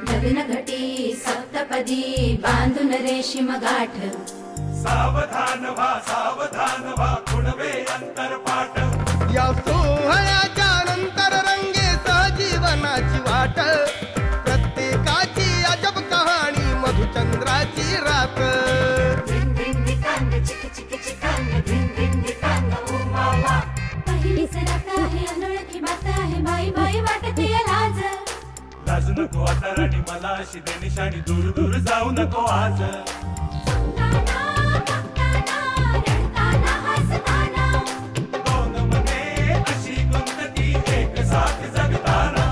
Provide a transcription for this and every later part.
लग्न घटी सप्तपदी बांधून रेशीम गाठ सावधान व्हा खुणवे अंतरपाठ या सोहळ्याच्या नंतर रंगे सजीवनाची वाट प्रत्येकाची अजब कहाणी मधुचंद्राची रात पहिली सरात आहे अनोळखी बात आहे बाई बाई वाटते लाज लाज नको आता राणी मला अशी दे निशाणी दूर दूर जाऊ नको आज दोन मने अशी गुंतती एक साथ जगताना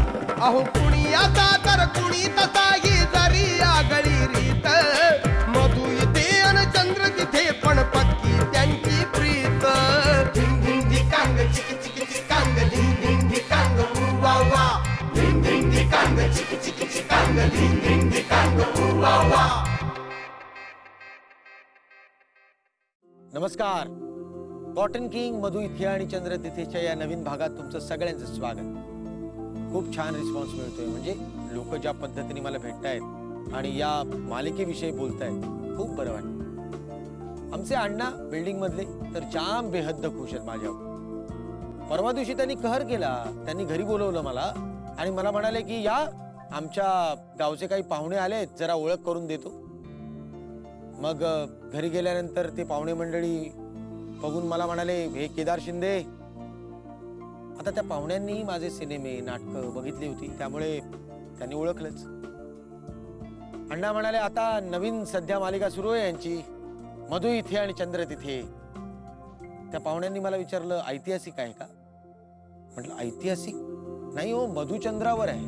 अहो कुणी असा तर कुणी तसा ही जरी आगळी रीत मधु इथे अन चंद्र तिथे पण पक्की त्यांची प्रीत धिंग धिंग धिकांग चिक चिक चिकांग धिंग धिंग धिकांग वा वा धिंग धिंग धिकांग चिक चिक चिकांग धिंग धिंग धिकांग वा वा. नमस्कार. कॉटन किंग मधु इथे आणि चंद्र तिथेच्या या नवीन भागात तुमचं सगळ्यांचं स्वागत. खूप छान रिस्पॉन्स मिळतोय. म्हणजे लोक ज्या पद्धतीने मला भेटतायत आणि या मालिकेविषयी बोलतायत खूप बरं वाटतं. आमचे अण्णा बिल्डिंग मधले तर जाम बेहद्द खुश आहेत माझ्यावर. परवा दिवशी त्यांनी कहर केला. त्यांनी घरी बोलवलं मला आणि मला म्हणाले की या आमच्या गावचे काही पाहुणे आलेत जरा ओळख करून देतो. मग घरी गेल्यानंतर ते पाहुणे मंडळी बघून मला म्हणाले हे केदार शिंदे. आता त्या पाहुण्यांनी माझे सिनेमे नाटकं बघितली होती त्यामुळे त्यांनी ओळखलंच. अण्णा म्हणाले आता नवीन सध्या मालिका सुरू आहे यांची मधु इथे आणि चंद्र तिथे. त्या पाहुण्यांनी मला विचारलं ऐतिहासिक आहे का. म्हटलं ऐतिहासिक नाही हो मधुचंद्रावर आहे.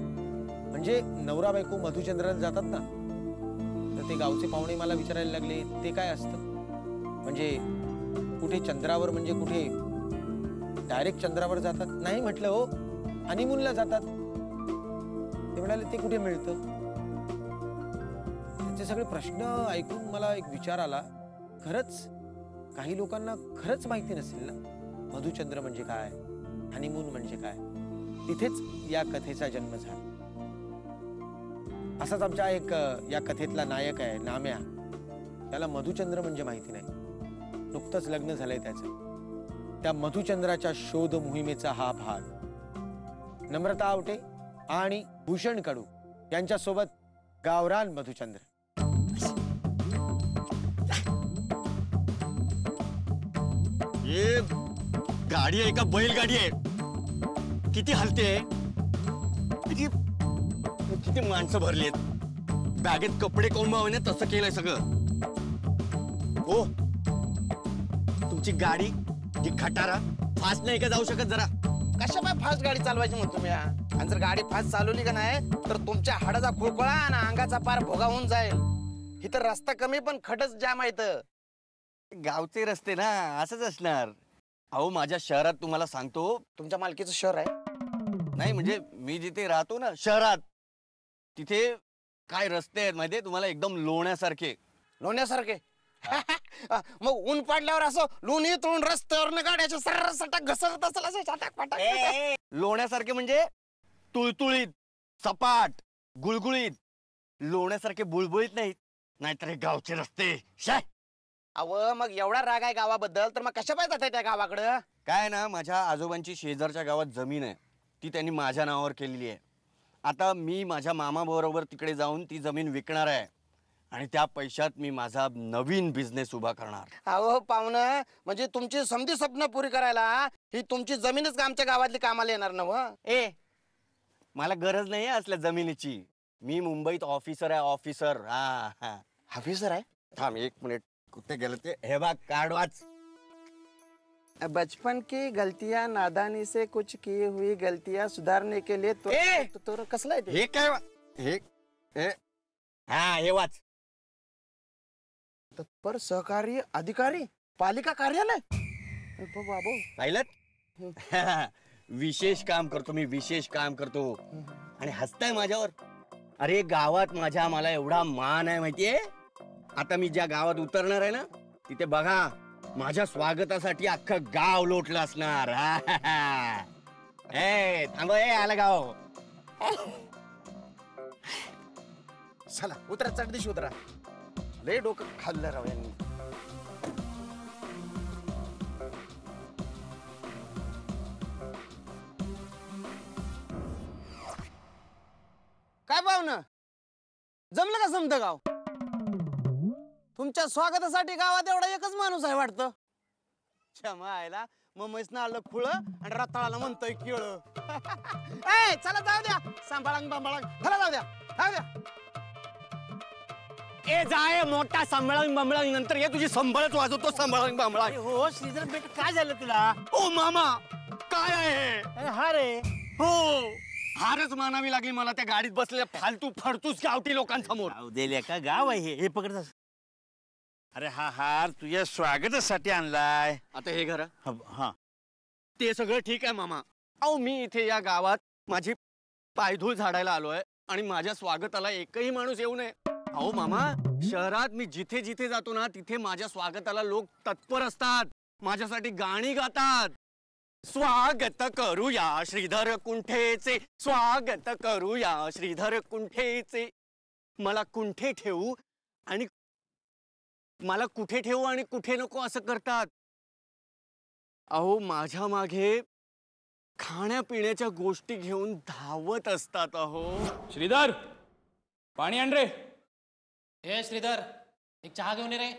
म्हणजे नवरा बायको मधुचंद्राला जातात ना. तर ते गावचे पाहुणे मला विचारायला लागले ते काय असतं. म्हणजे कुठे चंद्रावर म्हणजे कुठे डायरेक्ट चंद्रावर जातात. नाही म्हटलं हो हनीमूनला जातात. ते म्हणाले ते कुठे मिळतं. त्यांचे सगळे प्रश्न ऐकून मला एक विचार आला. खरंच काही लोकांना खरंच माहिती नसेल ना मधुचंद्र म्हणजे काय हनीमून म्हणजे काय. तिथेच या कथेचा जन्म झाला. असाच आमच्या एक या कथेतला नायक आहे नाम्या. त्याला मधुचंद्र म्हणजे माहिती नाही. नुकतंच लग्न झालंय त्याचं. त्या मधुचंद्राच्या शोध मोहिमेचा हा भाग. नम्रता आवटे आणि भूषण कडू यांच्यासोबत गावरान मधुचंद्र. ये गाडी आहे का बैलगाडी आहे. किती हलते. किती माणसं भरलीत. बॅगेत कपडे कोंबावणे तसं केलंय सगळं. हो तुमची गाडी जी खटारा फास्ट नाही का जाऊ शकत. जरा कशा बाय फास्ट गाडी चालवायची म्हणतो तुम्ही. आणि जर गाडी फास्ट चालवली का नाही तर तुमच्या हाडाचा खुळखुळा आणि अंगाचा पार भोगा होऊन जाईल. इथं रस्ता कमी पण खडच जाम आहे. गावचे रस्ते ना असंच असणार. अहो माझ्या शहरात तुम्हाला सांगतो. तुमच्या मालकीचं शहर आहे. नाही म्हणजे मी जिथे राहतो ना शहरात तिथे काय रस्ते आहेत माहितीये तुम्हाला एकदम लोण्यासारखे. लोण्यासारखे मग ऊन पडल्यावर असं लोणी तोंड रस्त्यावर गाड्याच्या सरसटाक घसरत असेल असं छटाक पाटाक. लोण्यासारखे म्हणजे तुळतुळीत सपाट गुळगुळीत. लोण्यासारखे बुळबुळीत नाहीत. नाहीतर हे गावचे रस्ते शाय. अव मग एवढा राग आहे गावाबद्दल तर मग कशा पाहिजे त्या गावाकडं. काय ना माझ्या आजोबांची शेजारच्या गावात जमीन आहे. ती त्यांनी माझ्या नावावर केलेली आहे. आता मी माझ्या मामा बरोबर तिकडे जाऊन ती जमीन विकणार आहे आणि त्या पैशात मी माझा नवीन बिझनेस उभा करणार. अहो पाहुणं म्हणजे तुमची समधी स्वप्न पुरी करायला ही तुमची जमीनच आमच्या गावातली कामाला येणार ना. ए मला गरज नाही असल्या जमिनीची. मी मुंबईत ऑफिसर आहे ऑफिसर. हा ऑफिसर आहे. थांब एक मिनिट कुठे गेलं ते. हे बघ कार्ड वाच. बचपन की गलतियां नादानी से कुछ की हुई गलतियां सुधारने के लिए तो कसला आहे. हे काय हे हा हे वाच. तत्पर सहकारी अधिकारी पालिका कार्यालय. बाबू पाहिलं विशेष काम करतो मी. विशेष काम करतो आणि हसताय माझ्यावर. अरे गावात माझ्या मला एवढा मान आहे माहितीये. आता मी ज्या गावात उतरणार आहे ना तिथे बघा माझ्या स्वागतासाठी अख्खं गाव लोटलं असणार. थांब आलं गाव. चला उतरा, चढदिशी उतरा. लय डोकं खाल्लं राव यांनी. काय पाहुणं, जमलं का समत गाव? तुमच्या स्वागतासाठी गावात एवढा एकच माणूस आहे वाटतं. क्षमा आयला मग म्हैस आलं फुळ आणि रताळाला म्हणतोय केळ. ए चला जाऊ द्या, सांभाळांग बांभाळांग, चला जाऊ द्या, जाऊ द्या. ए जाय मोठा सांभाळांग बांबळांग, नंतर ये तुझी संभाळच वाजवतो सांभाळांग बांबळांग. हो श्रीधर बेट, काय झालं तुला? ओ मामा काय आहे? हा रे, हो हारच मानावी लागली मला त्या गाडीत बसलेल्या फालतू फडतूस गावठी लोकांसमोर. दिले का गाव आहे हे पकडत. अरे हा हार तुझ्या स्वागतासाठी आणलाय. आता हे घर हा ते सगळं ठीक आहे मामा. अहो मी इथे या गावात माझी पायधूळ झाडायला आलोय आणि माझ्या स्वागताला एकही माणूस येऊ नये. अहो मामा, शहरात मी जिथे जिथे जातो ना तिथे माझ्या स्वागताला लोक तत्पर असतात, माझ्यासाठी गाणी गातात. स्वागत करूया श्रीधर कुंठेचे, स्वागत करूया श्रीधर कुंठेचे. मला कुंठे ठेवू आणि मला कुठे ठेवू आणि कुठे नको असं करतात. अहो माझ्या मागे खाण्यापिण्याच्या गोष्टी घेऊन धावत असतात. अहो श्रीधर, पाणी आण रे. हे श्रीधर, एक चहा घेऊन ये रे.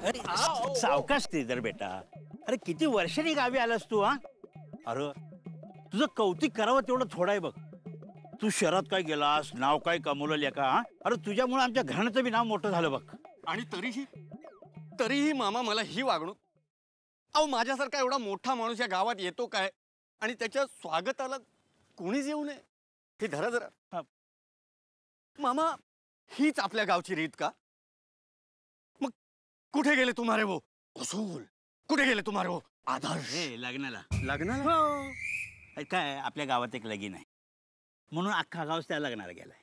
अरे सावकाश श्रीधर बेटा. अरे किती वर्षांनी गावी आलास तू? हा अरे तुझं कौतुक करावं तेवढं थोडं आहे बघ. तू शहरात काय गेलास, नाव काय कमवलं लेका. अरे तुझ्यामुळे आमच्या घराण्याचं बी नाव मोठं झालं बघ. आणि तरीही मामा मला ही वागणूक. अहो माझ्यासारखा एवढा मोठा माणूस या गावात येतो काय आणि त्याच्या स्वागताला कोणीच येऊ नये. हे धरा जरा. मामा हीच आपल्या गावची रीत का? मग कुठे गेले तुम्हारे वो उसूल, कुठे गेले तुम्हारे वो आदर्श? हे लग्नाला लग्नाला काय आपल्या गावात एक लगीन आहे म्हणून अख्खा गाव त्या लग्नाला गेलाय.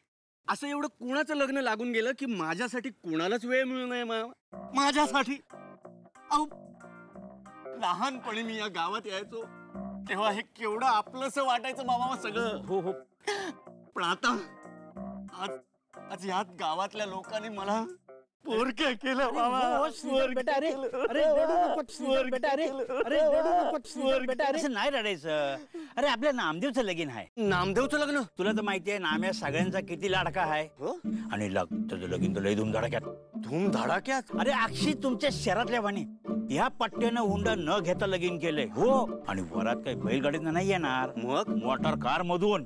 असं एवढं कुणाचं लग्न लागून गेलं की माझ्यासाठी कुणालाच वेळ मिळू नये. माझ्यासाठी अहो लहानपणी मी या गावात यायचो तेव्हा हे केवढं आपलंसं वाटायचं मामा सगळं. हो हो. पण आता आज याच गावातल्या लोकांनी मला पोरके केलं मामा. असं नाही रडायचं. अरे आपल्या नामदेवचं लगीन आहे. नामदेवचं लग्न? तुला तर माहितीये नाम्या सगळ्यांचा किती लाडका आहे. आणि त्याचं लगीन तर लय धूमधडाक्यात. धूमधडाक्यात? अरे अक्षी तुमच्या शहरातल्या वाणी ह्या पट्ट्यानं हुंडा न घेता लगीन केलंय. हो. आणि वरात काही बैलगाडीनं नाही येणार, मग मोटार कार मधून.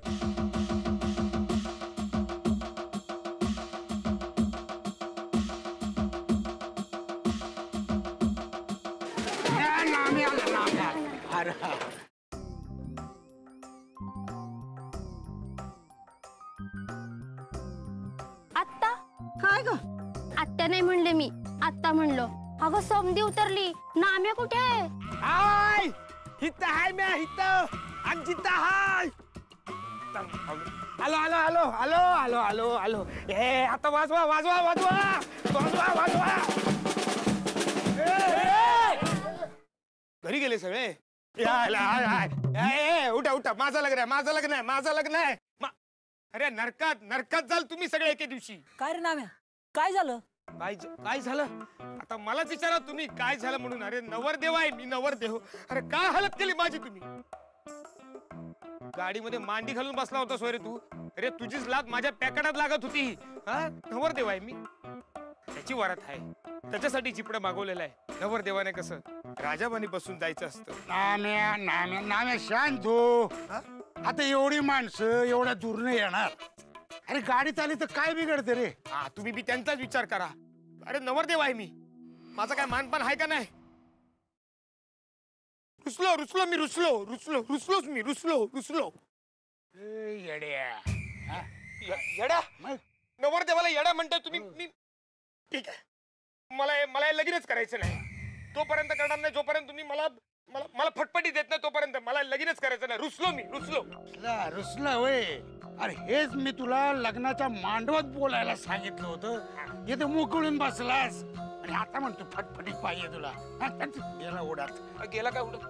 आत्ता काय ग? आत्ता नाही म्हणले मी, आत्ता म्हणलो. अगं समधी उतरली. नाम्या कुठे आहे? हाय हित हाय म्या हित अंजिता हाय. आलो आलो आलो आलो आलो आलो आलो. हे आता वाजवा वाजवा वाजवा वाजवा वाजवा. घरी गेले सगळे? उठा उठा, माझं लग्न आहे, माझं लग्न आहे, माझं लग्न आहे. अरे नरकात नरकात जाल तुम्ही सगळे एके दिवशी. काय रे नाम्या, काय झालं? काय झालं आता मलाच विचारा तुम्ही काय झालं म्हणून. अरे नवरदेव आहे मी, नवरदेव. अरे काय हालत केली माझी तुम्ही. गाडीमध्ये मांडी घालून बसला होता सोयरे तू. अरे तुझीच लात माझ्या पॅकेटात लागत होती. हा नवरदेव आहे मी, त्याची वरात आहे, त्याच्यासाठी चिपडं मागवलेलं आहे. नवरदेवाने कसं राजाबानी बसून जायचं असतं. नाम्या नाम्या नाम्या शांत हो. आता एवढी माणसं एवढ्या दूरनं येणार. अरे गाडीत आली तर काय बिघडते रे? हा तुम्ही बी त्यांचाच विचार करा. अरे नवरदेव आहे मी, माझं काय मानपान आहे का नाही? रुसलो रुसलो मी, रुसलो रुसलो रुसलोच मी, रुसलो रुसलो. येड्या येडा? नवरदेवाला येडा म्हणताय तुम्ही? मी ठीक आहे, मला हे लगीनच करायचं नाही. तोपर्यंत करणार नाही जोपर्यंत तुम्ही मला मला फटफटी देत नाही, तोपर्यंत मला लगीनच करायचं नाही. रुसलो मी, रुसलो. रुसला होय? अरे हेच मी तुला लग्नाच्या मांडवात बोलायला सांगितलं होतं. इथे मोकळून बसलास. आणि आता म्हणतो फटफटीत पाहिजे तुला. गेला ओढात. गेला काय उडत?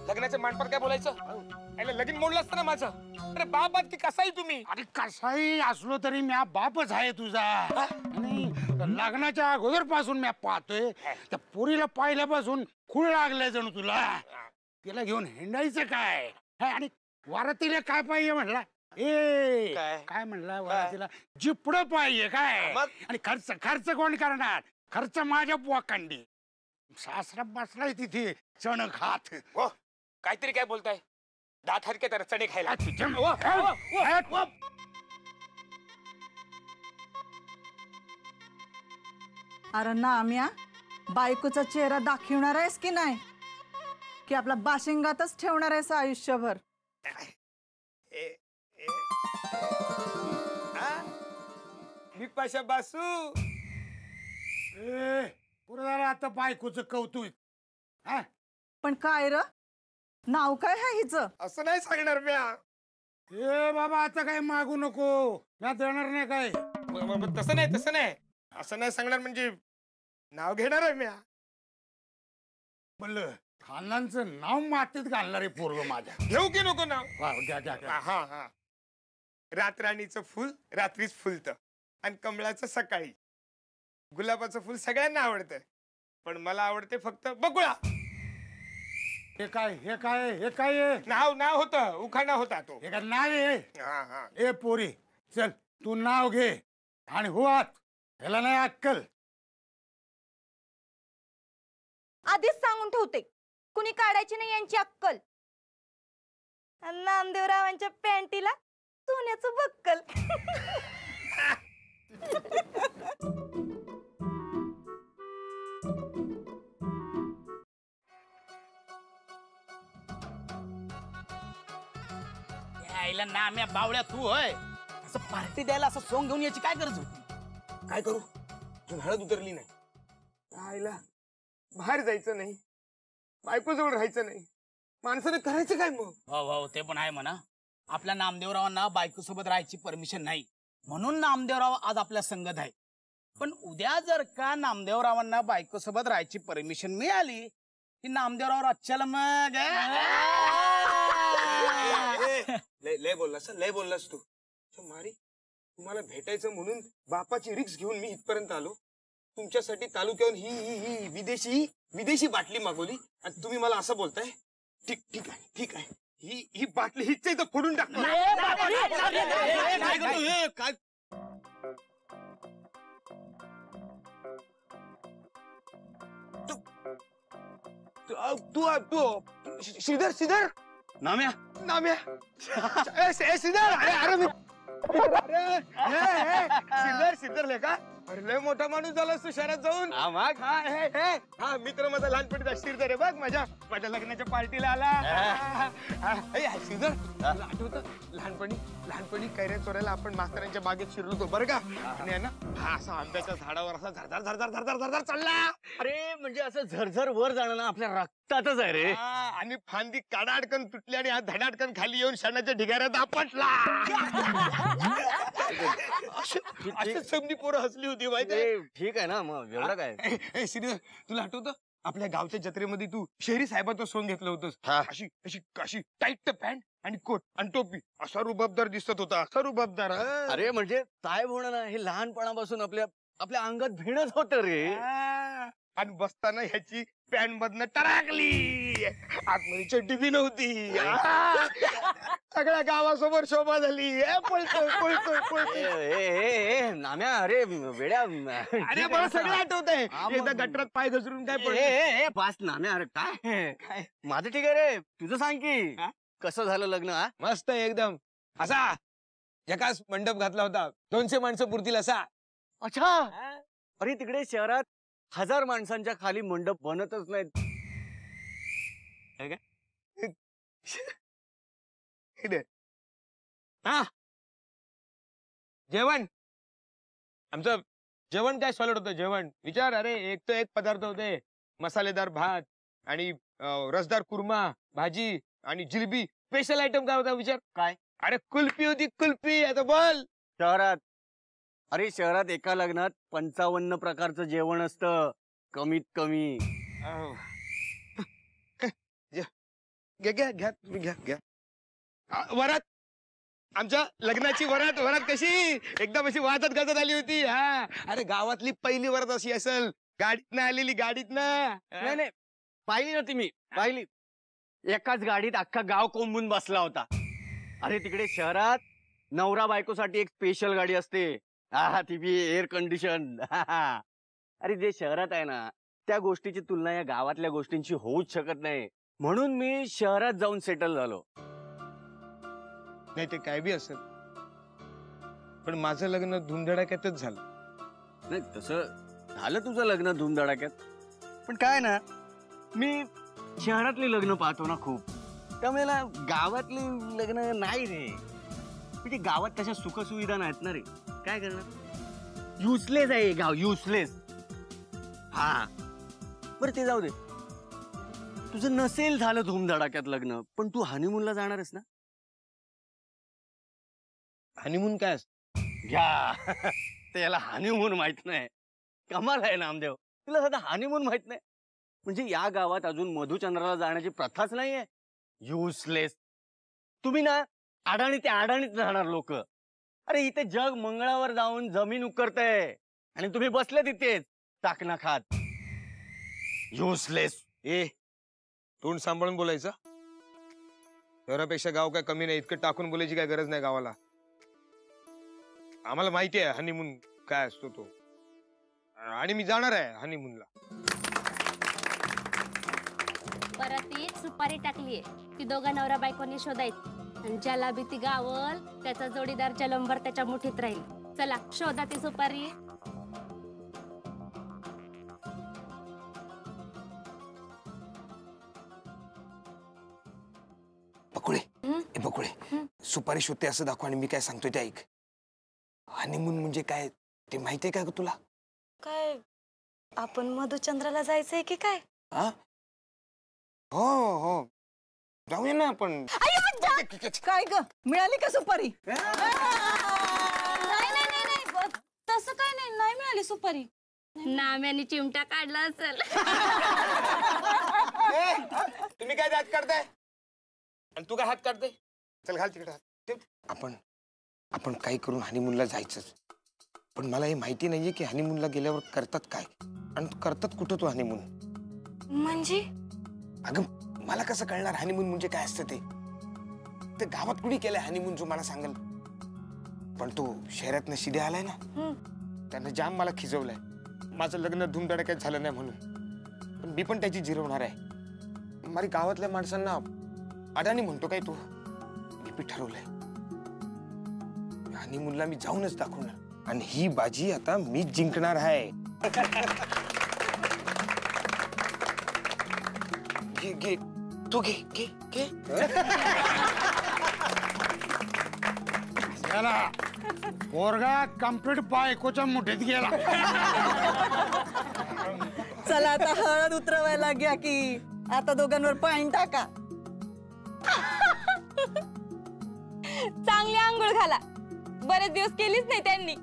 लग्नाच्या मांडपात काय बोलायचं? आईला लगीन मोडलं असतं ना माझं. अरे बाप की कसाही तुम्ही. अरे कसाही असलो तरी म्या बापच आहे तुझा. आणि लग्नाच्या अगोदर पासून म्या पाहतोय त्या पोरीला पाहिल्यापासून खूळ लागलंय जणू तुला. तिला घेऊन हिंडायचं काय? आणि वारातीला काय पाहिजे म्हणला? काय म्हणला वारातीला? जिपड पाहिजे काय? आणि खर्च खर्च कोण करणार? खर्च माझ्या पोकांडी. सासरा बसलाय तिथे चण खात. काहीतरी काय बोलताय? दात हरके तर चणे खायला. अरे नाम्या, बायकोचा चेहरा दाखवणार आहेस की नाही, की आपला बाशिंगातच ठेवणार आहेस आयुष्यभर? बिपाशा बासू. पुरं झालं आता बायकोचं कौतुक. पण काय र, नाव काय आहे हिचं? असं नाही सांगणार म्या. ए बाबा आता काय मागू नको, म्या देणार नाही काय. तसं नाही, तसं नाही, असं नाही सांगणार. म्हणजे नाव घेणार आहे म्या. म्हणलं खानदानचं नाव मातीत घालणार आहे पोरग माझ्या. घेऊ की नको नाव? हा हा. रातराणीचं फुल रात्रीच फुलतं आणि कमळाचं सकाळी. गुलाबाचं फुल सगळ्यांना आवडतं, पण मला आवडते फक्त बकुळा. हे काय हे काय हे काय? नाव होतं, उखाणा होता तो. हे काय नाव आहे? ए पोरी चल तू नाव घे आणि हो आत. ह्याला नाही अक्कल. आधीच सांगून ठेवते, कुणी काढायची नाही यांची अक्कल. नामदेवरावांच्या पॅन्टीला सोन्याचं बक्कल. आईला नाम्या बावळ्या तू होय, असं पार्टी द्यायला असं सोंग घेऊन याची काय गरज होती? काय करू, तू हळद उतरली नाही. आईला बाहेर जायचं नाही, बायकोजवळ राहायचं नाही, माणसाने करायचं काय मग? हो ते पण आहे म्हणा. आपल्या नामदेवरावांना बायको सोबत राहायची परमिशन नाही, म्हणून नामदेवराव आज आपल्या संगत आहे. पण उद्या जर का नामदेवरावांना बायको सोबत राहायची परमिशन मिळाली की नामदेवराव अच्छाला मग लय बोललास तू. मारी, तुम्हाला भेटायचं म्हणून बापाची रिक्स घेऊन मी इथपर्यंत आलो. तुमच्यासाठी तालुक्याहून ही विदेशी बाटली मागवली आणि तुम्ही मला असं बोलताय? ठीक आहे. ही बाटली हिच इथं फोडून टाकतो. काय तू श्रीधर नाम्या श्रीधर. अरे श्रीधर लेका, अरे लय मोठा माणूस झालास तू शहरात जाऊन. हा मित्र माझा लहानपणीचा श्रीधर आहे बघ. माझ्या लग्नाच्या पार्टीला आला. श्रीधर, तुला आठवतं लहानपणी कैऱ्या चोरायला आपण मास्तरांच्या बागेत शिरलो होतो बरं का? आणि ना हा असा आंब्याच्या झाडावर असा झरझर चालला. अरे म्हणजे असं झरझर वर जाणं ना आपल्या रक्तातच आहे रे. आणि फांदी काडाडकन तुटली आणि हा धडाडकन खाली येऊन शणाच्या ढिगाऱ्यात आपटला. अशी समधी पोरं हसली होती माहिती. ठीक आहे ना मग, एवढं काय. श्रीधर, तुला आठवतं आपल्या गावच्या जत्रेमध्ये तू शेरी साहेबाचं सोंग घेतलं होतंस? अशी टाईट पॅन्ट आणि कोट आणि टोपी, असा रुबाबदार दिसत होता, असा रुबाबदार. अरे म्हणजे काय होणार ना, हे लहानपणापासून आपल्या अंगात भिडच होत रे. आणि बसताना ह्याची पॅन्ट मधनं टराकली, आतमध्ये चड्डी बी नव्हती. सगळ्या गावासमोर शोभा झाली. नाम्या, अरे वेड्या, अरे मला सगळं आठवतंय. एकदा गटरात पाय घसरून काय पडलं. पाच नाम्या, अरे काय माझं ठीक आहे रे, तुझं सांग की कसं झालं लग्न? मस्त एकदम. असा एकाच मंडप घातला होता, 200 माणसं पुरतील असा. अच्छा. अरे तिकडे शहरात 1000 माणसांच्या खाली मंडप बनतच नाहीत. जेवण आमचं जेवण काय सॉलिड होतं. जेवण विचार, अरे एक तो एक पदार्थ होते. मसालेदार भात आणि रसदार कुर्मा, भाजी आणि जिलेबी. स्पेशल आयटम काय होता विचार? काय? अरे कुल्फी होती, कुल्फी. आता बोल. शहरात एका लग्नात 55 प्रकारचं जेवण असतं. कमीत कमी. घ्या घ्या घ्या तुम्ही घ्या घ्या. वरात आमच्या लग्नाची वरात वरात कशी एकदम अशी वाजत गाजत आली होती. हा अरे गावातली पहिली वरात अशी असेल, गाडीतनं आलेली गाडीतनं. नाही पाहिली ना तुम्ही, पाहिली. एकाच गाडीत अख्खा गाव कोंबून बसला होता. अरे तिकडे शहरात नवरा बायकोसाठी एक स्पेशल गाडी असते. हा ती बी एअर कंडिशन. अरे जे शहरात आहे ना त्या गोष्टीची तुलना या गावातल्या गोष्टींची होऊच शकत नाही. म्हणून मी शहरात जाऊन सेटल झालो. नाही ते काय बी असेल, पण माझं लग्न धुमधडाक्यातच झालं. नाही तसं झालं तुझं लग्न धुमधडाक्यात, पण काय ना मी शहरातली लग्न पाहतो ना खूप, त्यामुळे ना गावातली लग्न नाही रे. म्हणजे गावात तशा सुखसुविधा नाहीत ना रे. काय करणार, युजलेस आहे गाव, युजलेस. हा बरं ते जाऊ दे. तुझं नसेल झालं धुमधडाक्यात लग्न, पण तू हनीमूनला जाणारच ना. हनीमून काय असत घ्या त्याला हनीमून माहित नाही. कमाल आहे नामदेव, तुला साधा हनीमून माहित नाही. म्हणजे या गावात अजून मधुचंद्राला जाण्याची प्रथाच नाहीये. युजलेस. तुम्ही ना अडाणी ते अडाणीत राहणार लोक. अरे इथे जग मंगळावर जाऊन जमीन उकरतय आणि तुम्ही बसले तिथेच टाकणा खात. युजलेस. ए तोंड सांभाळून बोलायचं. शहरापेक्षा गाव काय कमी नाही, इतकं टाकून बोलायची काय गरज नाही गावाला. आम्हाला माहिती आहे हनीमून काय असतो तो, आणि मी जाणार आहे हनीमूनला. परत सुपारी टाकलीये, ती दोघं नवरा बायकोनी शोधायची, आणि ज्याला भीती गावल त्याचा जोडीदार जलंबर त्याच्या मुठीत राहील. चला शोधा ती सुपारी. बकुळे बकुळे, सुपारी शोधते असं दाखव आणि मी काय सांगतोय ते ऐक. हनीमून म्हणजे काय ते माहितीये का तुला? काय आपण मधुचंद्राला जायचंय की काय? हो हो जाऊया ना आपण. काय ग, मिळाली का सुपारी? नाही तसं काय नाही, नाही मिळाली सुपारी. नाम्याने चिमटा काढला असेल. तुम्ही काय हात काढताय आणि तू काय हात काढताय? चल घाल तिकडे हात. आपण काय करून हनीमूनला जायचंच, पण मला हे माहिती नाहीये की हनीमूनला गेल्यावर करतात काय आणि करतात कुठं तो हनीमून. म्हणजे अगं मला कसं कळणार हनीमून म्हणजे काय असतं ते गावात कुणी केलंय हनीमून जो मला सांगेल. पण तो शहरातनं शिदे आलाय ना, त्यानं जाम मला खिजवलंय. माझं लग्न धुमधडाक्यात झालं नाही म्हणून, पण मी पण त्याची जिरवणार आहे. माझ्या गावातल्या माणसांना अडाणी म्हणतो काय तू? मी ठरवलंय हनीमूनला मी जाऊनच दाखवणार, आणि ही बाजी आता मीच जिंकणार आहे. घे घे तू घे घे घे. पोरगा कम्प्लीट बायकोच्या मुठीत गेला. चला आता हळद उतरवायला घ्या की, आता दोघांवर पाणी टाका. चांगली आंघोळ घाला, बरेच दिवस केलीच नाही त्यांनी.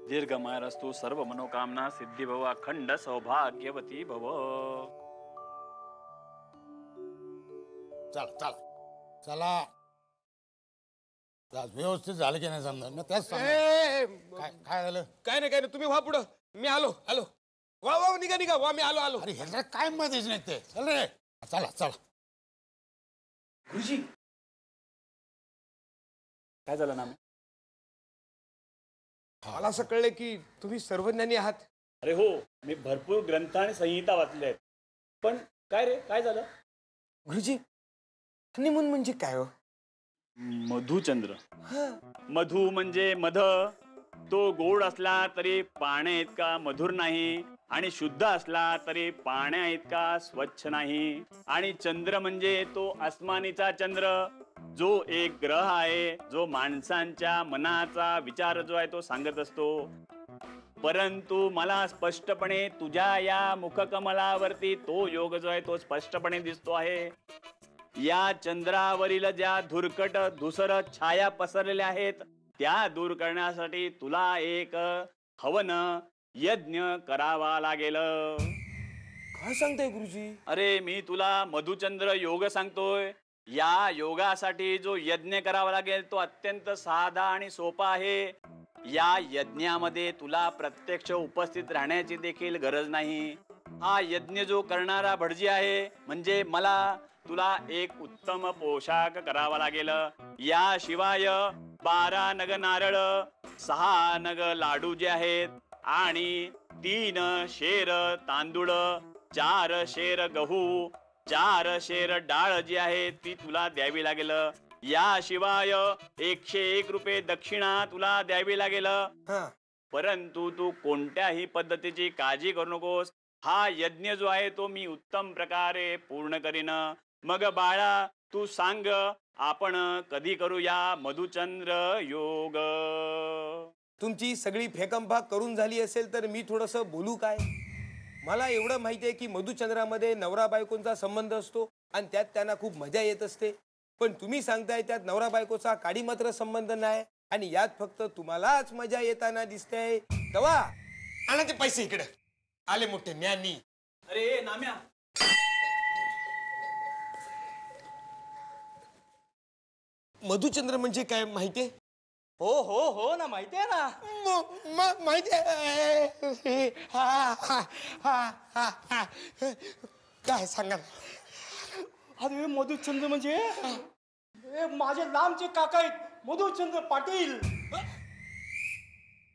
दीर्घमायरस्तु सर्व मनोकामना सिद्धी भव, अखंड सौभाग्यवती भव. चला चला चला, व्यवस्थित झालं की नाही समजा. मी त्याच काय झालं? काय नाही तुम्ही व्हा पुढं, मी आलो आलो. वा वा निघा निघा वा, मी आलो आलो. अरे ह्याला काय मध्येच नाही ते. चल रे चला चला. गुरुजी काय झालं ना? मला असं कळलं की तुम्ही सर्वज्ञानी आहात. अरे हो, मी भरपूर ग्रंथ आणि संहिता वाचल्या आहेत. पण काय रे, काय झालं? गुरुजी हनीमून म्हणजे काय हो? मधुचंद्र. मधु म्हणजे मध. तो गोड असला तरी पाण्या इतका मधुर नाही, आणि शुद्ध असला तरी पाण्या इतका स्वच्छ नाही. आणि चंद्र म्हणजे तो आसमानीचा चंद्र, जो एक ग्रह आहे, जो माणसांच्या मनाचा विचार जो आहे तो सांगत असतो. परंतु मला स्पष्टपणे तुझ्या या मुखकमलावरती तो योग जो आहे तो स्पष्टपणे दिसतो आहे. या चंद्रावरील ज्या धुरकट धुसर छाया पसरलेल्या आहेत त्या दूर करण्यासाठी तुला एक हवन यज्ञ करावा लागेल. काय सांगताय गुरुजी? अरे मी तुला मधुचंद्र योग सांगतोय. या योगासाठी जो यज्ञ करावा लागेल तो अत्यंत साधा आणि सोपा आहे. या यज्ञामध्ये तुला प्रत्यक्ष उपस्थित राहण्याची देखील गरज नाही. हा यज्ञ जो करणारा भटजी आहे म्हणजे मला तुला एक उत्तम पोशाख करावा लागेल. याशिवाय 12 नग नारळ, 6 नग लाडू जे आहेत आणि 3 शेर तांदूळ, 4 शेर गहू, 4 शेर डाळ जी आहे ती तुला द्यावी लागेल. याशिवाय 101 रुपये दक्षिणा तुला द्यावी लागेल. परंतु तू कोणत्याही पद्धतीची काळजी करू नकोस. हा यज्ञ जो आहे तो मी उत्तम प्रकारे पूर्ण करीन. मग बाळा तू सांग आपण कधी करूया मधुचंद्र योग? तुमची सगळी फेकंफाक करून झाली असेल तर मी थोडस बोलू काय? मला एवढं माहिती आहे की मधुचंद्रामध्ये नवरा बायकोंचा संबंध असतो आणि त्यात त्यांना खूप मजा येत असते. पण तुम्ही सांगताय त्यात नवरा बायकोचा काडी मात्र संबंध नाही आणि यात फक्त तुम्हालाच मजा येताना दिसते. तवा आणा ते पैसे इकडे. आले मोठे ज्ञानी. अरे नाम्या, मधुचंद्र म्हणजे काय माहितीये? हो हो हो ना माहिती आहे ना. माहिती आहे. काय सांगा? अरे मधुचंद्र म्हणजे माझे लांबचे काका आहेत मधुचंद्र पाटील.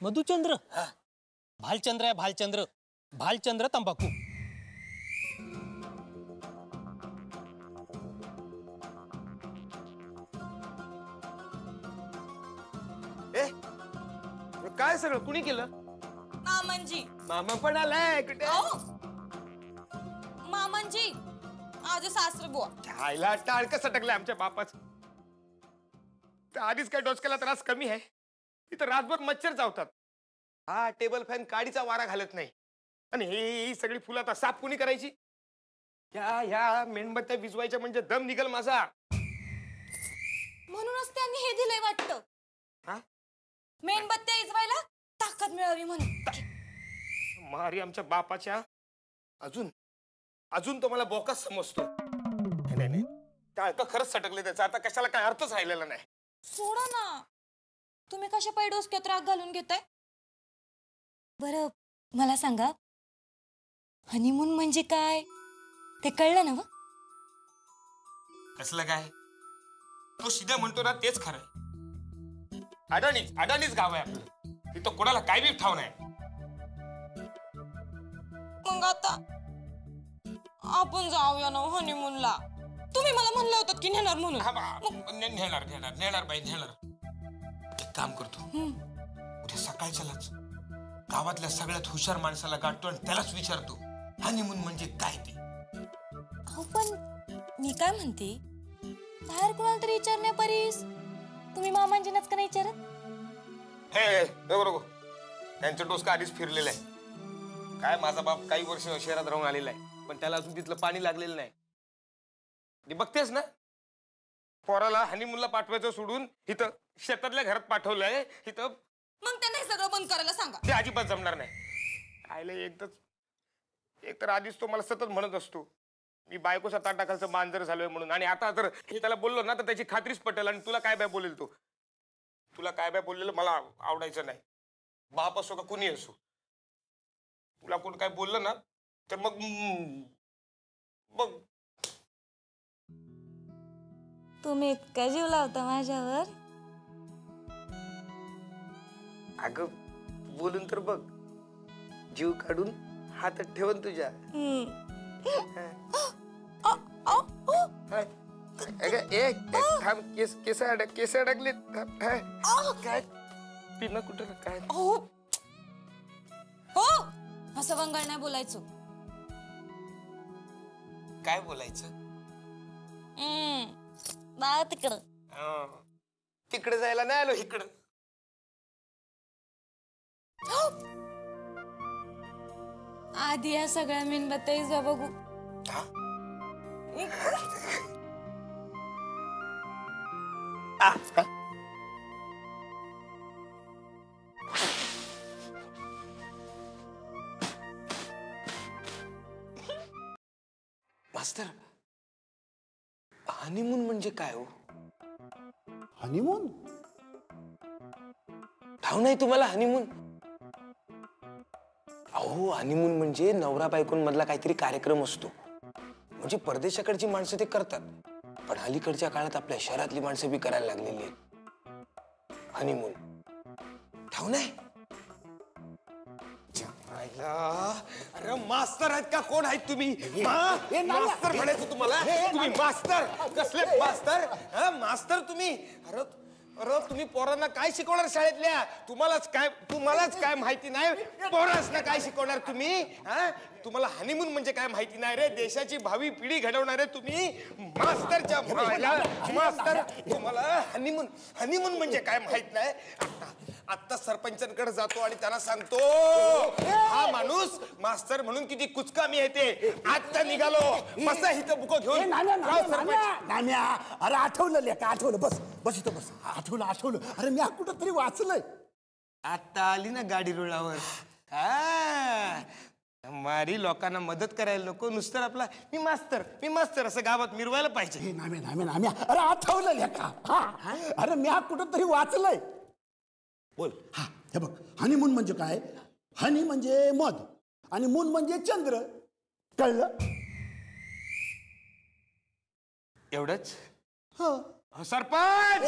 मधुचंद्र? भालचंद्र आहे भालचंद्र. भालचंद्र तंबाखू. काय सगळं कुणी केलं? मामनजी. मामा पण आलाय. कुठे? मामनजी आज सासर बुवा. खायला टाळकं सटकलंय आमच्या बापाच. आधीच काय डोसक्याला त्रास कमी आहे. इथं रातभर मच्छर चावतात. हा टेबल फॅन काडीचा वारा घालत नाही. आणि ही सगळी फुलं आता साफ कुणी करायची? ह्या मेणबत्त्या विजवायच्या म्हणजे दम निघल माझा. म्हणूनच त्यांनी हे दिलंय वाटतं. मेणबत्त्या इजवायला ताकद मिळावी म्हणून. मारी आमच्या बापाच्या. अजून तो मला बोकाच समजतो. नाही टाळकं खरंच सटकले त्याचा. आता कशाला काय अर्थच राहिलेला नाही. सोडा ना. तुम्ही कशा पाय डोसक्यात राग घालून घेताय? बरं मला सांगा, हनीमून म्हणजे काय ते कळलं ना? कसलं काय? तो सीधा म्हणतो ना तेच खरं. अडाणीच गाव आहे आपलं. तिथं कोणाला काय बी ठाव नाही. मग आता आपण जाऊया ना हनीमूनला. तुम्ही मला म्हणलं होतं की नेणार म्हणून. नेणार बाई नेणार. एक काम करतो, उद्या सकाळच्यालाच गावातल्या सगळ्यात हुशार माणसाला गाठतो आणि त्यालाच विचारतो हनीमून म्हणजे काय ते. हो पण मी काय म्हणते, बाहेर कोणाला तरी विचारण्या परीस तुम्ही मामांजीनाच का नाही विचारत? हे बरोबर, त्यांचं डोसका आधीच फिरलेलं आहे. काय माझा बाप काही वर्ष शहरात राहून आलेला आहे, पण त्याला अजून तिथलं पाणी लागलेलं नाही. बघतेस ना, पोराला हनीमूनला पाठवायचं सोडून इथं शेतातल्या घरात पाठवलंय. इथं मग त्यांना हे सगळं बंद करायला सांगा. ते अजिबात जमणार नाही. आयले एक तर आधीच तो मला सतत म्हणत असतो मी बायकोच्या ताटाखालचं मांजर झालोय म्हणून. आणि आता जर हे त्याला बोललो ना तर त्याची खात्रीच पटेल. आणि तुला काय बाय बोलेल तो, तुला काय बाय बोललेलं मला आवडायचं नाही. बाप असो का कुणी असो, तुला कोण काय बोललं ना तर मग तुम्ही इतका जीव लावता माझ्यावर. अगं बोलून तर बघ, जीव काढून हातात ठेवून तुझ्या. केस अडकले काय पिना कुठं काय. हो असं वंगाळ नाही बोलायचं. काय बोलायचं? तिकडं जायला नाही आलो इकडं. आधी या सगळ्या मेणबत्त्या जा बघू. मास्तर, हनीमून म्हणजे काय हो? हनीमून? ठाव नाही तुम्हाला हनीमून? अहो, हनीमून म्हणजे नवरा बायकोंमधला काहीतरी कार्यक्रम असतो. म्हणजे परदेशाकडची माणसं ते करतात, पण अलीकडच्या काळात आपल्या शहरातली माणसं बी करायला लागलेली आहेत हनीमून. ठाव नाही? अरे मास्तर आहेत का? कोण आहेत तुम्ही? मास्तर म्हणायचं तुम्हाला? तुम्ही मास्तर? कसले मास्तर? मास्तर तुम्ही? अरे अरे तुम्ही पोरांना काय शिकवणार शाळेतल्या? तुम्हालाच काय माहिती नाही? पोरांना काय शिकवणार तुम्ही? तुम्हाला हनीमून म्हणजे काय माहिती नाही रे? देशाची भावी पिढी घडवणारे तुम्ही मास्तरच्या मास्तर, तुम्हाला हनीमून म्हणजे काय माहित नाही? आता सरपंचांकडे जातो आणि त्यांना सांगतो, हा माणूस मास्तर म्हणून किती कुचकामी येते. आता निघालो, बसा इथं बुक घेऊन. अरे आठवलं लेका, आठवलं. बस इथं बस. आठवलं. अरे मी कुठं तरी वाचलंय. आता आली ना गाडी रुळावर. मारी लोकांना मदत करायला नको, नुसतं आपला मी मास्तर असं गावात मिरवायला पाहिजे. नाम्या. अरे आठवलं लेका. अरे मी कुठं तरी वाचलंय. बोल. हे बघ, हनीमून म्हणजे काय? हनी म्हणजे मध आणि मून म्हणजे चंद्र. कळलं? एवढंच? सरपंच!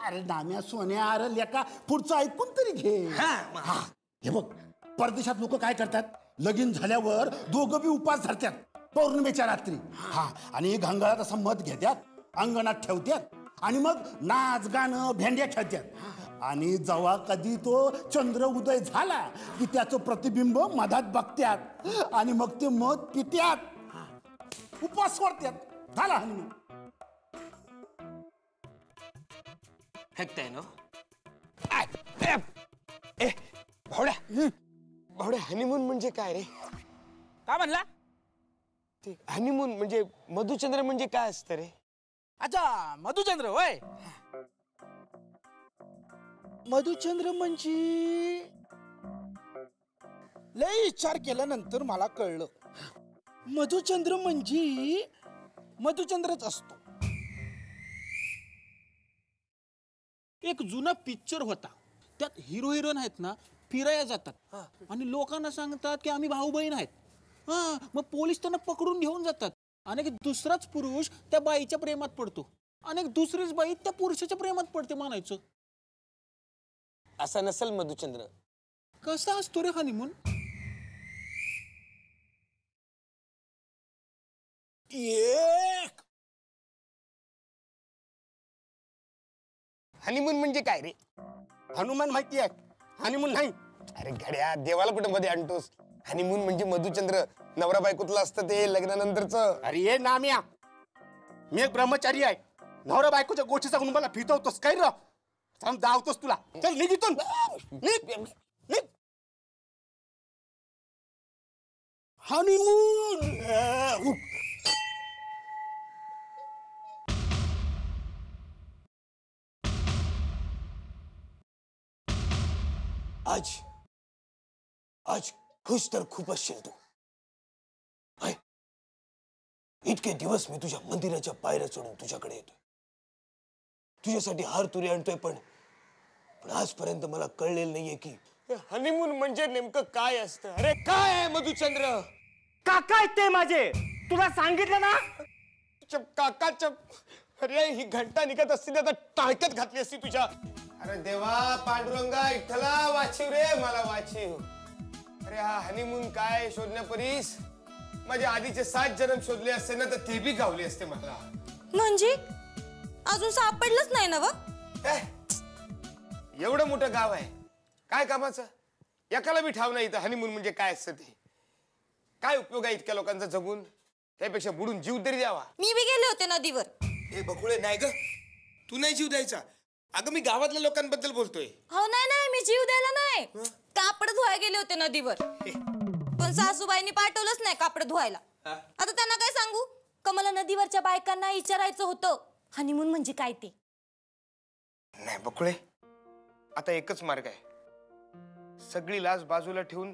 अरे नाम्या सोन्या, अरे लेका पुढचं ऐकून तरी घे. हे बघ, परदेशात लोक काय करतात? लगीन झाल्यावर दोघं बी उपास धरतात पौर्णिमेच्या रात्री. आणि घंगाळात असं मध घेतात, अंगणात ठेवतात आणि मग नाच गाणं भेंड्या खेळतात. आणि जेव्हा कधी तो चंद्र उदय झाला की त्याचं प्रतिबिंब मधात बघतात आणि मग ते मध पित्यात, उपवास सोडतात. झाला हनीमून. फेकताय ना भावड्या, हनीमून म्हणजे काय रे? काय म्हणला? ते हनीमून म्हणजे मधुचंद्र म्हणजे काय असतं रे? अच्छा, मधुचंद्र होय. मधुचंद्र म्हणजे लय विचार केल्यानंतर मला कळलं, मधुचंद्र म्हणजे मधुचंद्रच असतो. एक जुना पिक्चर होता, त्यात हिरो हिरोईन आहेत ना, फिरायला जातात आणि लोकांना सांगतात की आम्ही भाऊ बहीण आहेत. मग पोलीस त्यांना पकडून घेऊन जातात आणि दुसराच पुरुष त्या बाईच्या प्रेमात पडतो आणि दुसरीच बाई त्या पुरुषाच्या प्रेमात पडते म्हणायचं. असा नसेल मधुचंद्र. कसा असतो रे हनीमून? हनीमून म्हणजे काय रे? हनुमान माहिती आहे, हनीमून नाही. अरे घड्या, देवाला कुठं मध्ये आणतोस? हनीमून म्हणजे मधुचंद्र नवरा बायकोतलं असतं ते लग्नानंतरच. अरे ये नाम्या, मी एक ब्रह्मचारी आहे. नवरा बायकोच्या गोष्टी सांगून मला फितवतोस काय र? धावतोस तुला. चल निघ इथून. हनीमून. आज खुश तर खूप असशील तू. इतके दिवस मी तुझ्या मंदिराच्या पायऱ्या चढून तुझ्याकडे येतोय, तुझ्यासाठी हार तुरी आणतोय, पण आजपर्यंत मला कळलेलं नाहीये की हनीमून म्हणजे नेमकं काय असतं. अरे काय आहे मधुचंद्र? काका आहेत ते माझे, तुला सांगितलं ना. काकाच्या, अरे ही घंटा निघत असती तर टाळक्यात घातली असती तुझ्या. अरे देवा, पांडुरंगा, इठ्ठला, वाचीव रे मला, वाचीव. अरे हा हनीमून काय शोधण्यापरीस माझे आधीचे 7 जन्म शोधले असते ना, तर ते बी गावले असते मला. म्हणजे अजून सापडलंच नाही ना? एवढं मोठं गाव आहे, काय कामाचं? एकाला बी ठाव नाही. हनीमून म्हणजे काय असतं ते? काय उपयोग आहे इतक्या लोकांचा जगून? त्यापेक्षा बुडून जीव तरी द्यावा. मी बी गेले होते नदीवर. हे बकुळे, नाही ग, तू नाही जीव द्यायचा. अगं मी गावातल्या लोकांबद्दल बोलतोय. हो नाही, मी जीव द्यायला नाही, कापड धुवायला गेले होते नदीवर. सासूबाईंनी पाठवलंच नाही कापड धुवायला. आता त्यांना काय सांगू का मला नदीवरच्या बायकांना विचारायचं होतं हनीमून म्हणजे काय ते. नाही बकुळे, आता एकच मार्ग आहे. सगळी लाज बाजूला ठेवून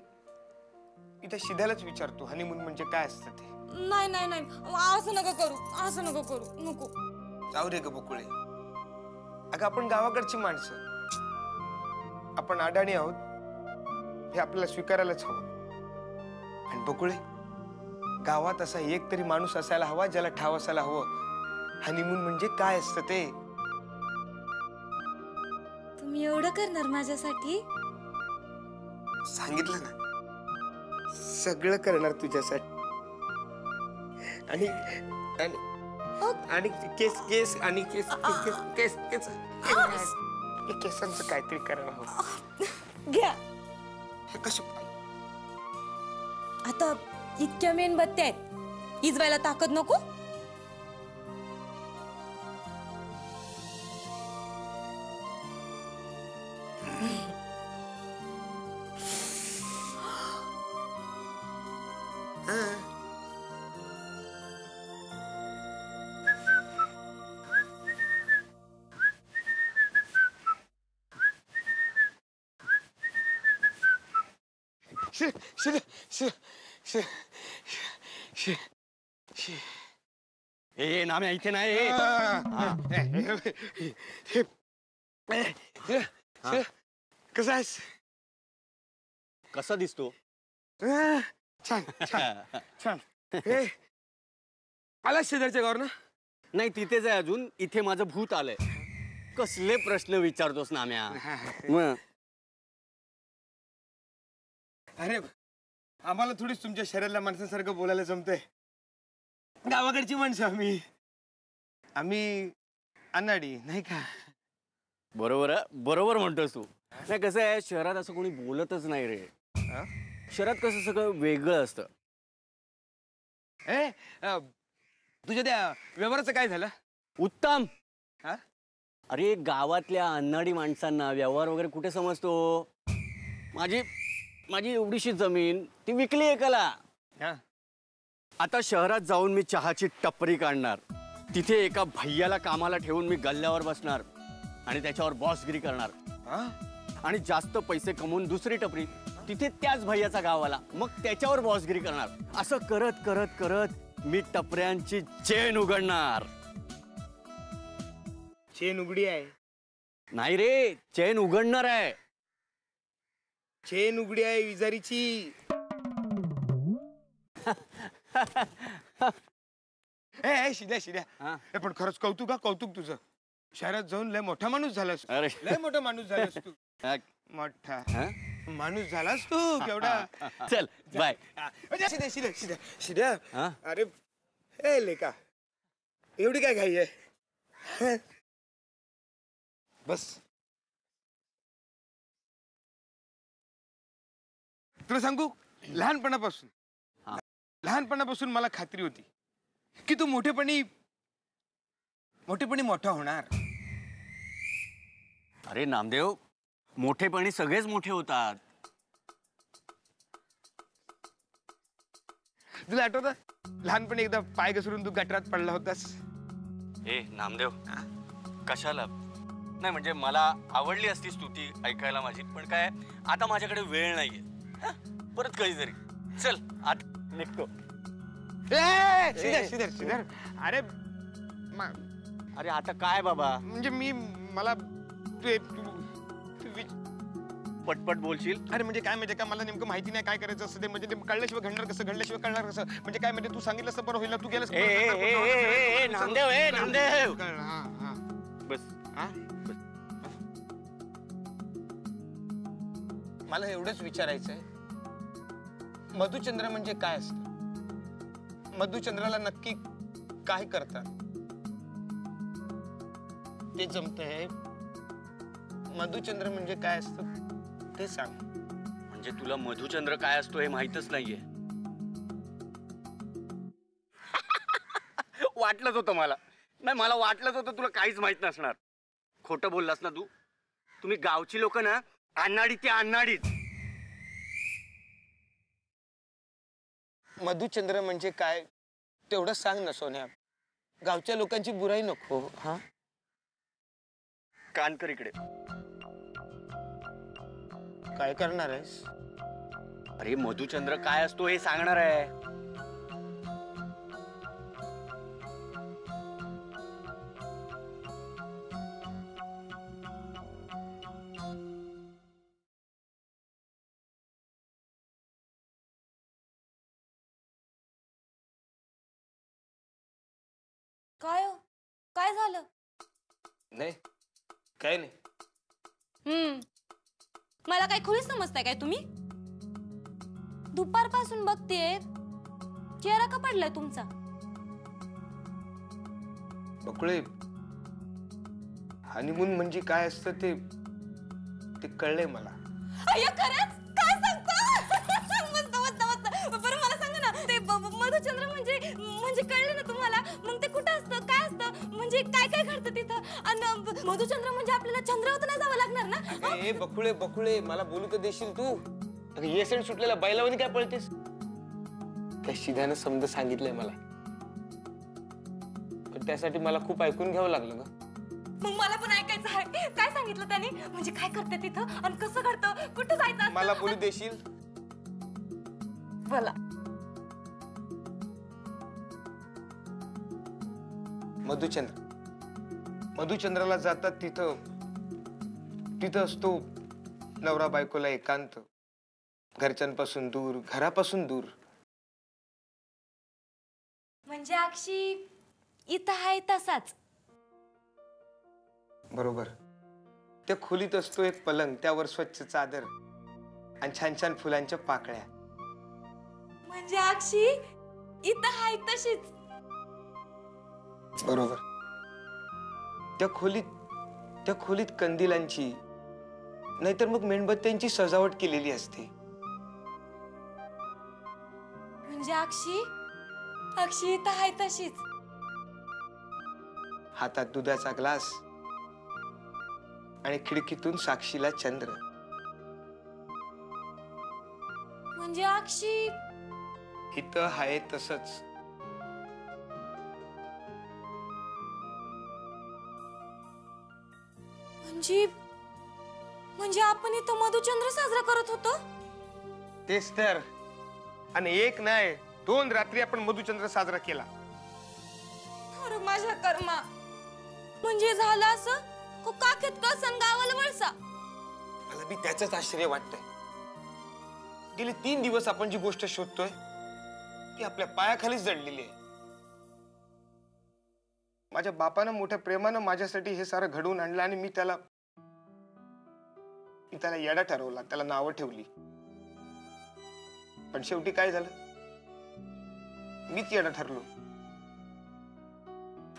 इथे शिध्यालाच विचारतो हनीमून म्हणजे काय असतं ते. नाही नाही नाही असं नका करू, असं नका करू, नको. जाऊ दे ग बकुळे. अगं आपण गावाकडची माणसं, आपण अडाणी आहोत हे आपल्याला स्वीकारायलाच हवं. आणि बकुळे, गावात असा एक तरी माणूस असायला हवा ज्याला ठाव असायला हवं हनीमून म्हणजे काय असतं ते. तुम्ही एवढं करणार माझ्यासाठी? सांगितलं ना, सगळं करणार तुझ्यासाठी. आणि आणि आणि केस केस आणि केस केस केस केस केसांचं काहीतरी करायला हवं. घ्या. हे कसं आता इतक्या मेणबत्त्या आहेत, इजवायला ताकद नको? ए नाम्या इथे नाही. कसा आहेस? कसा दिसतो? छान छान छान. आला शेजारच्या गावावर ना? नाही, तिथेच आहे अजून. इथे माझं भूत आलंय. कसले प्रश्न विचारतोस नाम्या? अरे आम्हाला थोडीच तुमच्या शहरातल्या माणसासारखं बोलायला जमतंय. गावाकडची माणसं आम्ही अनाडी नाही का? बरोबर बरोबर म्हणतोस तू. नाही, कसं आहे, शहरात असं कोणी बोलतच नाही रे. शहरात कसं सगळं वेगळं असतं. तुझ्या त्या व्यवहाराचं काय झालं? उत्तम. अरे गावातल्या अनाडी माणसांना व्यवहार वगैरे कुठे समजतो? माझी एवढीशी जमीन ती विकली एकाला. आता शहरात जाऊन मी चहाची टपरी काढणार. तिथे एका भैयाला कामाला ठेवून मी गल्ल्यावर बसणार आणि त्याच्यावर बॉसगिरी करणार. आणि जास्त पैसे कमवून दुसरी टपरी, तिथे त्याच भैयाचा गावाला, मग त्याच्यावर बॉसगिरी करणार. असं करत करत करत मी टपऱ्यांची चेन उघडणार. चेन उघडी आहे? नाही रे, चेन उघडणार आहे. चेन उघडी आहे विजारीची. शिद्या पण खरंच कौतुक तुझं. शहरात जाऊन लय मोठा माणूस झालास. लय मोठा माणूस झालास तू. मोठा माणूस झालास तू केवढा. चल बाय. शिद्या अरे हे लेका, एवढी काय घाई आहे? बस तुला सांगू, लहानपणापासून मला खात्री होती की तू मोठेपणी मोठा होणार. अरे नामदेव, मोठेपणी सगळेच मोठे होतात. तुला आठवतं लहानपणी एकदा पाय घसरून तू गटरात पडला होतास? ए नामदेव, कशाला? नाही म्हणजे मला आवडली असती स्तुती ऐकायला माझी, पण काय आता माझ्याकडे वेळ नाहीये. परत कधीतरी. चल आता निघतो. श्रीधर अरे आता काय बाबा? म्हणजे मला पटपट बोलशील? अरे म्हणजे काय मला नेमकं माहिती नाही काय करायचं असं ते. म्हणजे कळल्याशिवाय घडणार कसं, घडल्याशिवाय कळणार कसं? म्हणजे काय म्हणजे तू सांगितलं असं बरं होईल ना? तू गेलास नामदेव बस. मला एवढंच विचारायचंय, मधुचंद्र म्हणजे काय असतं? मधुचंद्राला नक्की काय करतात ते जमतंय? मधुचंद्र म्हणजे काय असतं ते सांग. म्हणजे तुला मधुचंद्र काय असतो हे माहितच नाहीये? वाटलंच होतं मला. नाही, मला वाटलंच होतं तुला काहीच माहित नसणार. खोटं बोललास ना तू. तुम्ही गावची लोक ना, अनाडी ते अनाडीच. मधुचंद्र म्हणजे काय तेवढं सांग ना सोन्या. गावच्या लोकांची बुराई नको. हा कान कर इकडे. काय करणार आहेस? अरे मधुचंद्र काय असतो हे सांगणार आहे. काय हो? काय झालं? नाही काय नाही. मला काय खुली समजताय काय तुम्ही? दुपारपासून बघतेय चेहरा का पडलाय तुमचा? बकुळे, हनीमून म्हणजे काय असतं ते कळलंय मला. अय्या खरंच? काय सांगता? मस्त मस्त मस्त. बरं मला सांगा ना, ते मधुचंद्र म्हणजे कळलं ना तुम्हाला? मग ते कुठं असतं, काय असतं, म्हणजे काय काय घडतं तिथं? आणि मधुचंद्र म्हणजे आपल्याला चंद्रावर नाही जावं लागणार ना? ए बकुळे बकुळे, मला बोलू तर देशील तू? अगं येसण सुटलेला बैलावानी काय पळतेस? त्या शिध्यानं समज सांगितलंय मला, पण त्यासाठी मला खूप ऐकून घ्यावं लागलं ग. मग मला पण ऐकायचं आहे. काय सांगितलं त्याने? म्हणजे काय करते तिथं आणि कसं घडतं, कुठं जायचं? मला बोलू देशील? बोला. मधुचंद्राला जातात तिथं असतो नवरा बायकोला एकांत, घरच्यांपासून दूर, घरापासून दूर. म्हणजे अक्षी इथं आहे तसाच. बरोबर. त्या खोलीत असतो एक पलंग, त्यावर स्वच्छ चादर आणि छान छान फुलांच्या पाकळ्या. म्हणजे अक्षी इथं आहे तशीच. बरोबर. त्या खोलीत कंदिलांची नाहीतर मग मेणबत्त्यांची सजावट केलेली असते. म्हणजे अक्षी इथं आहे तशीच. हातात दुधाचा ग्लास आणि खिडकीतून साक्षीला चंद्र. म्हणजे अक्षी इथं आहे तसंच. म्हणजे आपण इथं मधुचंद्र साजरा करत होतो. तेच तर. आणि एक नाही 2 रात्री आपण मधुचंद्र साजरा केला. अरे माझ्या कर्मा. म्हणजे झालं असं काखेत कसन गावाला वळसा. मला बी त्याचंच आश्चर्य वाटतंय. गेले 3 दिवस आपण जी गोष्ट शोधतोय ती आपल्या पायाखालीच जडलेली आहे. माझ्या बापानं मोठ्या प्रेमानं माझ्यासाठी हे सारं घडवून आणलं आणि मी त्याला येडा ठरवला, त्याला नावं ठेवली. पण शेवटी काय झालं? मीच येडा ठरलो.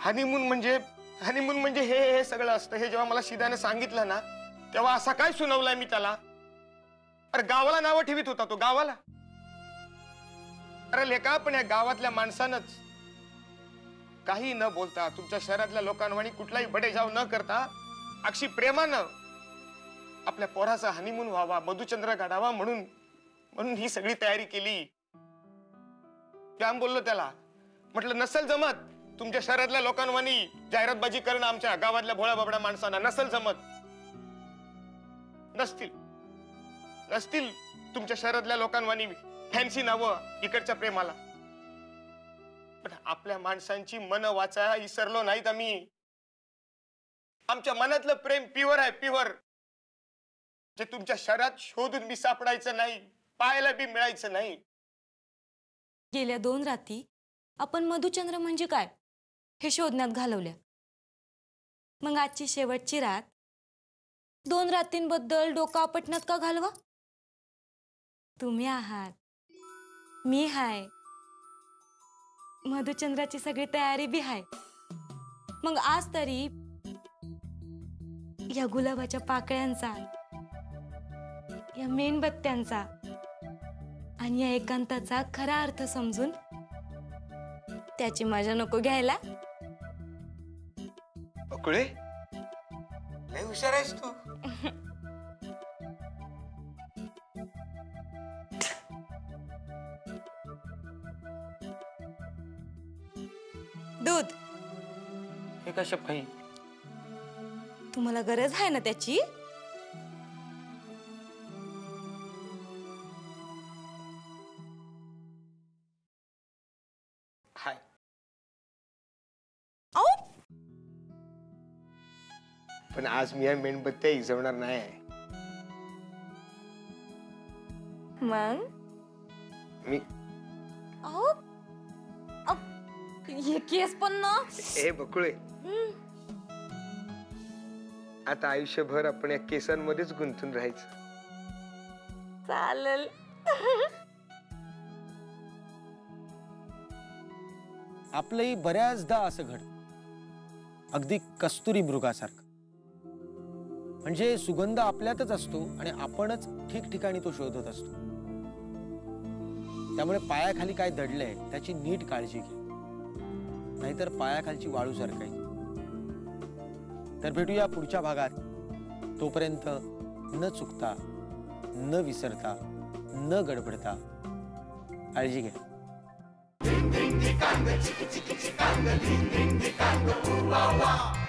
हनीमून म्हणजे हे सगळं असतं. हे जेव्हा मला शिदाने सांगितलं ना, तेव्हा असा काय सुनावलाय मी त्याला. अरे गावाला नावं ठेवीत होता तो, गावाला. अरे लेका, पण या गावातल्या माणसानंच काही न बोलता, तुमच्या शहरातल्या लोकांवानी कुठलाही बडेजाव न करता, अक्षी प्रेमानं आपल्या पोराचा हनीमून व्हावा, मधुचंद्र काढावा म्हणून ही सगळी तयारी केली. जाम बोललो त्याला. म्हटलं नसल जमत तुमच्या शहरातल्या लोकांवानी जाहिरातबाजी करणं आमच्या गावातल्या भोळ्या बाबड्या माणसांना. नसल जमत. नसतील तुमच्या शहरातल्या लोकांवानी फॅन्सी नावं इकडच्या प्रेमाला. पण आपल्या माणसांची मन वाचा विसरलो नाहीत आम्ही. आमच्या मनातलं प्रेम प्युअर आहे, प्युअर. जे तुमच्या शहरात शोधून बी सापडायचं नाही, पाहायला बी मिळायचं नाही. गेल्या 2 रात्री आपण मधुचंद्र म्हणजे काय हे शोधण्यात घालवल्या. मग आजची शेवटची रात 2 रात्रींबद्दल डोकं आपटण्यात का घालवा? तुम्ही आहात, मी हाय, मधुचंद्राची सगळी तयारी बी हाय. मग आज तरी या गुलाबाच्या पाकळ्यांचा, या मेणबत्त्यांचा आणि या एकांताचा खरा अर्थ समजून त्याची मजा नको घ्यायला? बकुळे, लय हुशार आहेस तू. दूध. हे कशा पायी? तुम्हाला गरज आहे ना त्याची? हाय. पण आज मी या मेणबत्त्या इजवणार नाही. मग मी हे केस पण ना. हे बकुळे, आता आयुष्यभर आपण या केसांमध्येच गुंतून राहायचं. चालेल. आपलंही बऱ्याचदा असं घडतं, अगदी कस्तुरी मृगासारखं. म्हणजे सुगंध आपल्यातच असतो आणि आपणच ठिकठिकाणी तो शोधत असतो. त्यामुळे पायाखाली काय दडलंय त्याची नीट काळजी घे, नाहीतर पायाखालची वाळू सरकायची. तर भेटूया पुढच्या भागात. तोपर्यंत न चुकता, न विसरता, न गडबडता काळजी घ्या. Ding ding ding ding ding ding ding ding ding ding ding ding ding ding ding ding ding ding ding